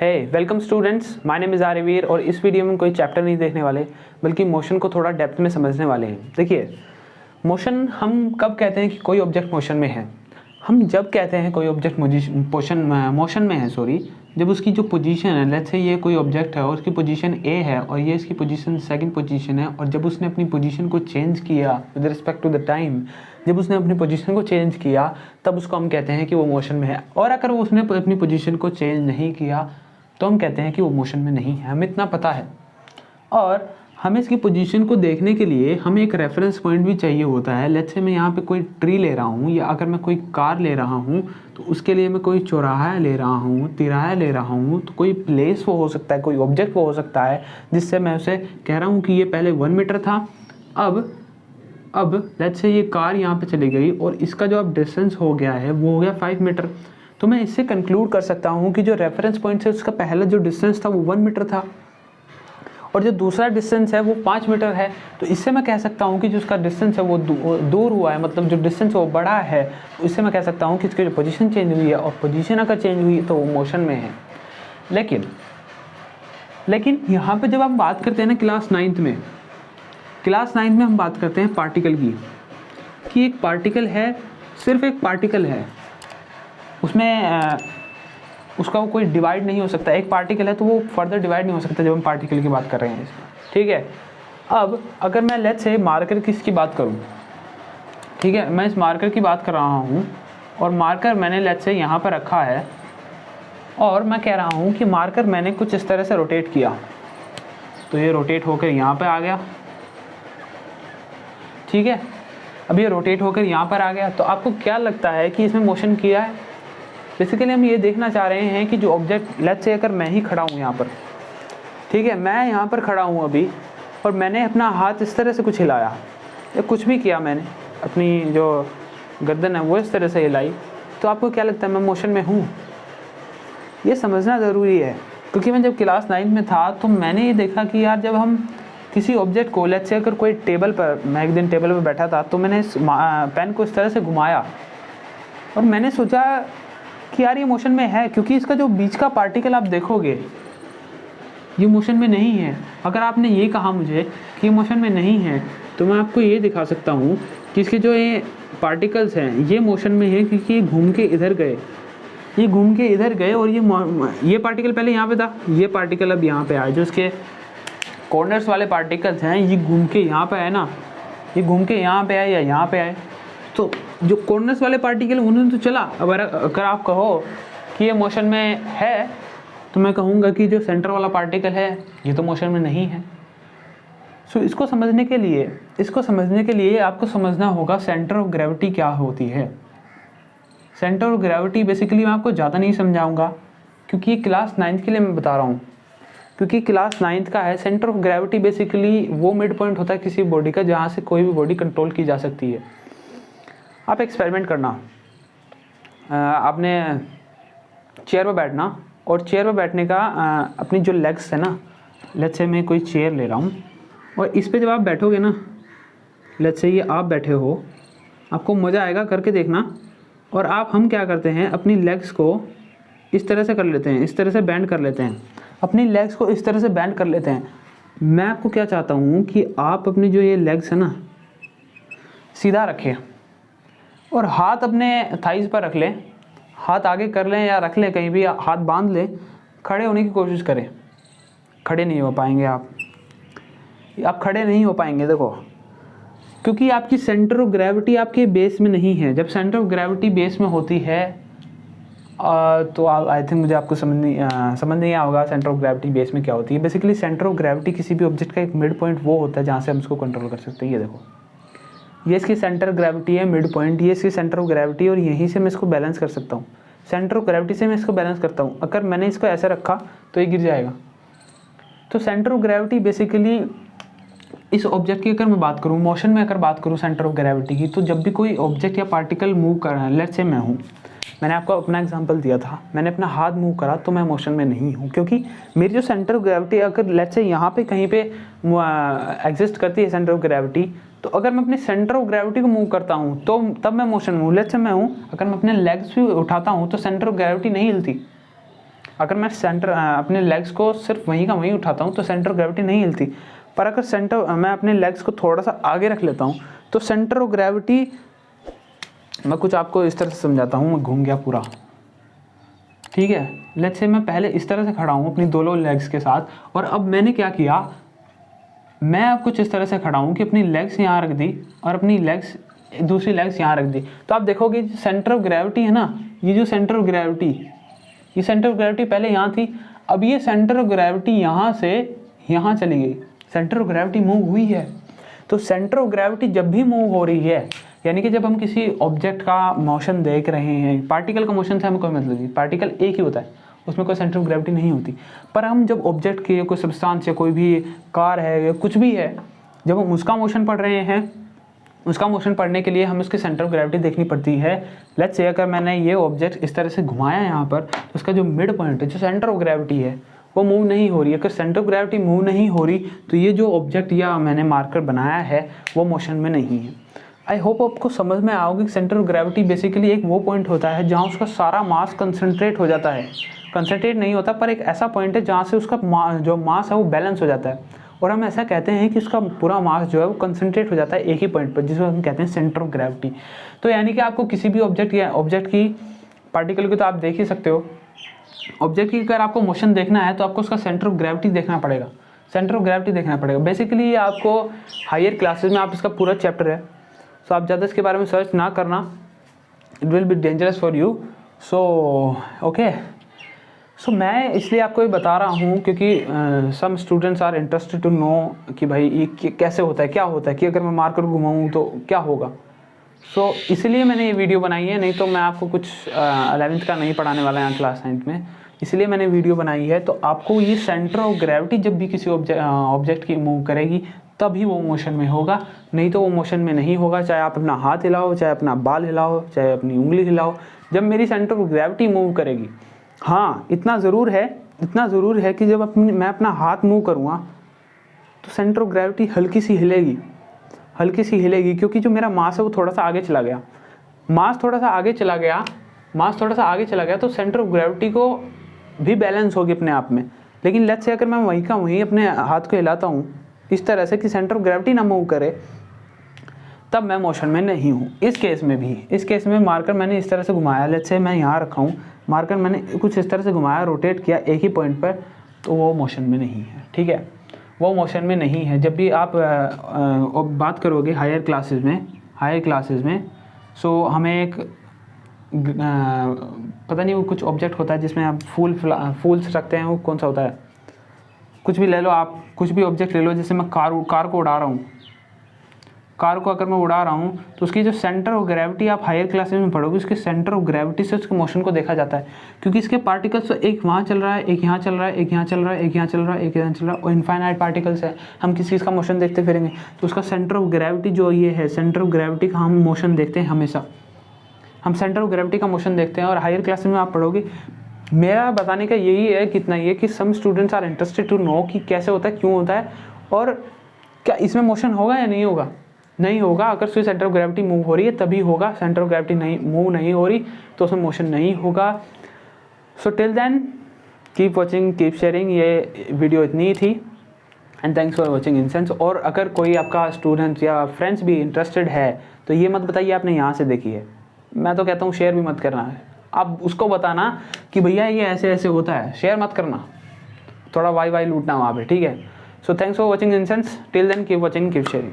Hey welcome students, my name is Aryaveer और इस video में कोई चैप्टर नहीं देखने वाले बल्कि मोशन को थोड़ा डेप्थ में समझने वाले हैं। देखिए, मोशन हम कब कहते हैं कि कोई ऑब्जेक्ट मोशन में है। हम जब कहते हैं कोई ऑब्जेक्ट मोशन में है, जब उसकी जो पोजीशन है, लेट्स से ये कोई ऑब्जेक्ट है और उसकी पोजीशन ए है और ये इसकी पोजीशन सेकंड पोजीशन है, और जब उसने अपनी पोजीशन को चेंज किया with respect to the time, जब उसने अपनी पोजीशन को चेंज किया तब उसको हम कहते हैं कि वो मोशन में है। और अगर उसने अपनी पोजीशन को चेंज नहीं किया तो हम कहते हैं कि वो मोशन में नहीं है। हमें इतना पता है। और हमें इसकी पोजीशन को देखने के लिए हमें एक रेफरेंस पॉइंट भी चाहिए होता है। लेट्स से मैं यहाँ पे कोई ट्री ले रहा हूँ, या अगर मैं कोई कार ले रहा हूँ तो उसके लिए मैं कोई चौराहा ले रहा हूँ, तिराहा ले रहा हूँ, तो कोई प्लेस वो हो सकता है, कोई ऑब्जेक्ट वो हो सकता है जिससे मैं उसे कह रहा हूँ कि ये पहले 1 मीटर था, अब लेट्स से ये कार यहाँ पे चली गई और इसका जो अब डिस्टेंस हो गया है वो हो गया 5 मीटर। तो मैं इससे कंक्लूड कर सकता हूँ कि जो रेफरेंस पॉइंट है उसका पहला जो डिस्टेंस था वो 1 मीटर था और जो दूसरा डिस्टेंस है वो 5 मीटर है। तो इससे मैं कह सकता हूँ कि जो उसका डिस्टेंस है वो दूर हुआ है, मतलब जो डिस्टेंस है वो बड़ा है। तो इससे मैं कह सकता हूँ कि इसकी जो पोजीशन चेंज हुई है, और पोजीशन अगर चेंज हुई तो वो मोशन में है। लेकिन यहाँ पे जब हम बात करते हैं ना क्लास 9th में हम बात करते हैं पार्टिकल की, कि एक पार्टिकल है, सिर्फ एक पार्टिकल है, उसमें उसका कोई डिवाइड नहीं हो सकता। एक पार्टिकल है तो वो फर्दर डिवाइड नहीं हो सकता जब हम पार्टिकल की बात कर रहे हैं, ठीक है। अब अगर मैं लेट्स से मार्कर की बात करूं, ठीक है, मैं इस मार्कर की बात कर रहा हूं और मार्कर मैंने लेट्स से यहाँ पर रखा है और मैं कह रहा हूं कि मार्कर मैंने कुछ इस तरह से रोटेट किया तो ये रोटेट होकर यहाँ पर आ गया, ठीक है। अब ये रोटेट होकर यहाँ पर आ गया, तो आपको क्या लगता है कि इसमें मोशन किया है? बेसिकली हम ये देखना चाह रहे हैं कि जो ऑब्जेक्ट, लेट्स से अगर मैं ही खड़ा हूँ यहाँ पर, ठीक है, मैं यहाँ पर खड़ा हूँ अभी और मैंने अपना हाथ इस तरह से कुछ हिलाया या कुछ भी किया, मैंने अपनी जो गर्दन है वो इस तरह से हिलाई, तो आपको क्या लगता है मैं मोशन में हूँ? ये समझना ज़रूरी है, क्योंकि मैं जब क्लास 9 में था तो मैंने ये देखा कि यार जब हम किसी ऑब्जेक्ट को, लेट्स से अगर कोई टेबल पर, मैं एक दिन टेबल पर बैठा था तो मैंने इस पेन को इस तरह से घुमाया और मैंने सोचा कि यार ये मोशन में है, क्योंकि इसका जो बीच का पार्टिकल आप देखोगे ये मोशन में नहीं है। अगर आपने ये कहा मुझे कि ये मोशन में नहीं है तो मैं आपको ये दिखा सकता हूँ कि इसके जो ये पार्टिकल्स हैं ये मोशन में है, क्योंकि ये घूम के इधर गए, और ये पार्टिकल पहले यहाँ पे था, ये पार्टिकल अब यहाँ पे आया, जो इसके कॉर्नर्स वाले पार्टिकल्स हैं ये घूम के यहाँ पे आए ना, ये घूम के यहाँ पे आए या यहाँ पे आए, तो जो कॉर्नर्स वाले पार्टिकल उन्होंने तो चला। अब अगर आप कहो कि ये मोशन में है तो मैं कहूँगा कि जो सेंटर वाला पार्टिकल है ये तो मोशन में नहीं है। सो इसको समझने के लिए आपको समझना होगा सेंटर ऑफ ग्रेविटी क्या होती है। सेंटर ऑफ ग्रेविटी बेसिकली मैं आपको ज़्यादा नहीं समझाऊंगा, क्योंकि ये क्लास 9th के लिए मैं बता रहा हूँ, क्योंकि क्लास 9th का है। सेंटर ऑफ ग्रेविटी बेसिकली वो मिड पॉइंट होता है किसी बॉडी का जहाँ से कोई भी बॉडी कंट्रोल की जा सकती है। आप एक्सपेरिमेंट करना, आपने चेयर पर बैठना और चेयर पर बैठने का अपनी जो लेग्स है ना, लेट्स से मैं कोई चेयर ले रहा हूँ और इस पे जब आप बैठोगे ना, लेट्स से ये आप बैठे हो, आपको मज़ा आएगा, करके देखना। और हम क्या करते हैं, अपनी लेग्स को इस तरह से कर लेते हैं, इस तरह से बैंड कर लेते हैं, अपनी लेग्स को इस तरह से बैंड कर लेते हैं। मैं आपको क्या चाहता हूँ कि आप अपनी जो ये लेग्स है ना सीधा रखें और हाथ अपने थाइज पर रख लें, हाथ आगे कर लें या रख लें, कहीं भी हाथ बांध लें, खड़े होने की कोशिश करें। खड़े नहीं हो पाएंगे आप खड़े नहीं हो पाएंगे, देखो, क्योंकि आपकी सेंटर ऑफ ग्रेविटी आपके बेस में नहीं है। जब सेंटर ऑफ ग्रेविटी बेस में होती है तो आई थिंक मुझे आपको समझ नहीं आया होगा सेंटर ऑफ ग्रेविटी बेस में क्या होती है। बेसिकली सेंटर ऑफ ग्रेविटी किसी भी ऑब्जेक्ट का एक मिड पॉइंट वो होता है जहाँ से हम उसको कंट्रोल कर सकते हैं। ये देखो, ये इसकी सेंटर ग्रेविटी है, मिड पॉइंट, ये इसकी सेंटर ऑफ ग्रेविटी, और यहीं से मैं इसको बैलेंस कर सकता हूँ। सेंटर ऑफ ग्रेविटी से मैं इसको बैलेंस करता हूँ। अगर मैंने इसको ऐसे रखा तो ये गिर जाएगा। तो सेंटर ऑफ ग्रेविटी बेसिकली इस ऑब्जेक्ट की अगर मैं बात करूँ, मोशन में अगर बात करूँ सेंटर ऑफ ग्रेविटी की, तो जब भी कोई ऑब्जेक्ट या पार्टिकल मूव कर रहा है, लेट्स से मैं हूँ, मैंने आपको अपना एग्जांपल दिया था, मैंने अपना हाथ मूव करा तो मैं मोशन में नहीं हूँ, क्योंकि मेरी जो सेंटर ऑफ ग्रेविटी अगर लेट्स से यहाँ पे कहीं पे एग्जिस्ट करती है सेंटर ऑफ ग्रेविटी, तो अगर मैं अपने सेंटर ऑफ ग्रेविटी को मूव करता हूँ तो तब मैं मोशन में हूँ। लेट्स से मैं हूँ, अगर मैं अपने लेग्स भी उठाता हूँ तो सेंटर ऑफ ग्रेविटी नहीं हिलती। अगर मैं अपने लेग्स को सिर्फ वहीं का वहीं उठाता हूँ तो सेंटर ऑफ ग्रेविटी नहीं हिलती, पर अगर मैं अपने लेग्स को थोड़ा सा आगे रख लेता हूँ तो सेंटर ऑफ ग्रेविटी, मैं कुछ आपको इस तरह से समझाता हूँ, मैं घूम गया पूरा, ठीक है। लेट्स से मैं पहले इस तरह से खड़ा हूँ अपनी दोनों लेग्स के साथ, और अब मैंने क्या किया, मैं अब कुछ इस तरह से खड़ा हूँ कि अपनी लेग्स यहाँ रख दी और अपनी दूसरी लेग्स यहाँ रख दी। तो आप देखोगे सेंटर ऑफ ग्रेविटी है ना, ये जो सेंटर ऑफ ग्रेविटी, ये सेंटर ऑफ ग्रेविटी पहले यहाँ थी, अब ये सेंटर ऑफ ग्रेविटी यहाँ से यहाँ चली गई, सेंटर ऑफ ग्रेविटी मूव हुई है। तो सेंटर ऑफ ग्रेविटी जब भी मूव हो रही है, यानी कि जब हम किसी ऑब्जेक्ट का मोशन देख रहे हैं, पार्टिकल का मोशन से हमें कोई मतलब नहीं, पार्टिकल एक ही होता है, उसमें कोई सेंटर ऑफ ग्रेविटी नहीं होती। पर हम जब ऑब्जेक्ट की कोई सब्सटेंस या कोई भी कार है या कुछ भी है, जब हम उसका मोशन पढ़ रहे हैं, उसका मोशन पढ़ने के लिए हमें उसकी सेंटर ऑफ ग्रेविटी देखनी पड़ती है। लेट्स से अगर मैंने ये ऑब्जेक्ट इस तरह से घुमाया यहाँ पर, तो उसका जो मिड पॉइंट है, जो सेंटर ऑफ ग्रेविटी है, वो मूव नहीं हो रही है। अगर सेंटर ऑफ ग्रेविटी मूव नहीं हो रही तो ये जो ऑब्जेक्ट या मैंने मार्कर बनाया है वो मोशन में नहीं है। आई होप आपको समझ में आओगे कि सेंटर ऑफ ग्रेविटी बेसिकली एक वो पॉइंट होता है जहाँ उसका सारा मास कंसनट्रेट हो जाता है, कंसनट्रेट नहीं होता पर एक ऐसा पॉइंट है जहाँ से उसका जो मास है वो बैलेंस हो जाता है, और हम ऐसा कहते हैं कि उसका पूरा मास जो है वो कंसनट्रेट हो जाता है एक ही पॉइंट पर, जिसको हम कहते हैं सेंटर ऑफ ग्रेविटी। तो यानी कि आपको किसी भी ऑब्जेक्ट की पार्टिकल की तो आप देख ही सकते हो, ऑब्जेक्ट की अगर आपको मोशन देखना है तो आपको उसका सेंटर ऑफ ग्रेविटी देखना पड़ेगा, सेंटर ऑफ ग्रेविटी देखना पड़ेगा। बेसिकली आपको हायर क्लासेस में आप इसका पूरा चैप्टर है, सो आप ज़्यादा इसके बारे में सर्च ना करना, it will be dangerous for you. So okay, so मैं इसलिए आपको ये बता रहा हूँ क्योंकि some students are interested to know कि भाई ये कैसे होता है, क्या होता है, कि अगर मैं मार्कर घुमाऊँ तो क्या होगा। सो इसलिए मैंने ये वीडियो बनाई है, नहीं तो मैं आपको कुछ 11th का नहीं पढ़ाने वाला यहाँ क्लास 9th में, इसलिए मैंने वीडियो बनाई है। तो आपको ये सेंटर ऑफ ग्रेविटी जब भी किसी ऑब्जेक्ट की मूव करेगी तभी वो मोशन में होगा, नहीं तो वो मोशन में नहीं होगा। चाहे आप अपना हाथ हिलाओ, चाहे अपना बाल हिलाओ, चाहे अपनी उंगली हिलाओ, जब मेरी सेंटर ऑफ ग्रेविटी मूव करेगी, हाँ इतना ज़रूर है कि जब मैं अपना हाथ मूव करूँगा तो सेंटर ऑफ ग्रेविटी हल्की सी हिलेगी, क्योंकि जो मेरा मास है वो थोड़ा सा आगे चला गया, मास थोड़ा सा आगे चला गया तो सेंटर ऑफ ग्रेविटी को भी बैलेंस होगी अपने आप में। लेकिन लेट्स से अगर मैं वहीं का वहीं अपने हाथ को हिलाता हूँ इस तरह से कि सेंटर ऑफ ग्रेविटी ना मूव करे, तब मैं मोशन में नहीं हूँ। इस केस में मार्कर मैंने इस तरह से घुमाया, लेट्स से मैं यहाँ रखा हूँ, मार्कर मैंने कुछ इस तरह से घुमाया, रोटेट किया एक ही पॉइंट पर, तो वो मोशन में नहीं है, ठीक है, वो मोशन में नहीं है। जब भी आप बात करोगे हायर क्लासेस में सो हमें एक पता नहीं वो कुछ ऑब्जेक्ट होता है जिसमें आप फूल्स रखते हैं, वो कौन सा होता है, कुछ भी ले लो आप, कुछ भी ऑब्जेक्ट ले लो। जैसे मैं कार को उड़ा रहा हूँ, कार को अगर मैं उड़ा रहा हूँ तो उसकी जो सेंटर ऑफ ग्रेविटी आप हायर क्लासेस में पढ़ोगे, उसके सेंटर ऑफ ग्रेविटी से उसके मोशन को देखा जाता है, क्योंकि इसके पार्टिकल्स तो एक वहाँ चल रहा है, एक यहाँ चल रहा है, एक यहाँ चल रहा है, एक यहाँ चल रहा है, एक यहाँ चल रहा है, और इनफाइनाइट पार्टिकल्स है। हम किसी चीज़ का मोशन देखते फिरेंगे तो उसका सेंटर ऑफ ग्रेविटी जो ये है, सेंटर ऑफ ग्रेविटी का हम मोशन देखते हैं, हमेशा हम सेंटर ऑफ ग्रेविटी का मोशन देखते हैं। और हायर क्लासेस में आप पढ़ोगे, मेरा बताने का यही है, कितना ये कि some students are interested to know कि कैसे होता है, क्यों होता है, और क्या इसमें मोशन होगा या नहीं होगा। नहीं होगा, अगर उसकी सेंटर ऑफ ग्रेविटी मूव हो रही है तभी होगा, सेंटर ऑफ ग्रेविटी मूव नहीं हो रही तो उसमें मोशन नहीं होगा। So till then keep watching, keep sharing. ये वीडियो इतनी ही थी, and thanks for watching Insense. और अगर कोई आपका स्टूडेंट या फ्रेंड्स भी इंटरेस्टेड है तो ये मत बताइए आपने यहाँ से देखी है, मैं तो कहता हूँ शेयर भी मत करना है, आप उसको बताना कि भैया ये ऐसे ऐसे होता है, शेयर मत करना, थोड़ा वाई लूटना वहाँ पे, ठीक है। So thanks for watching Insense, till then keep watching, keep sharing.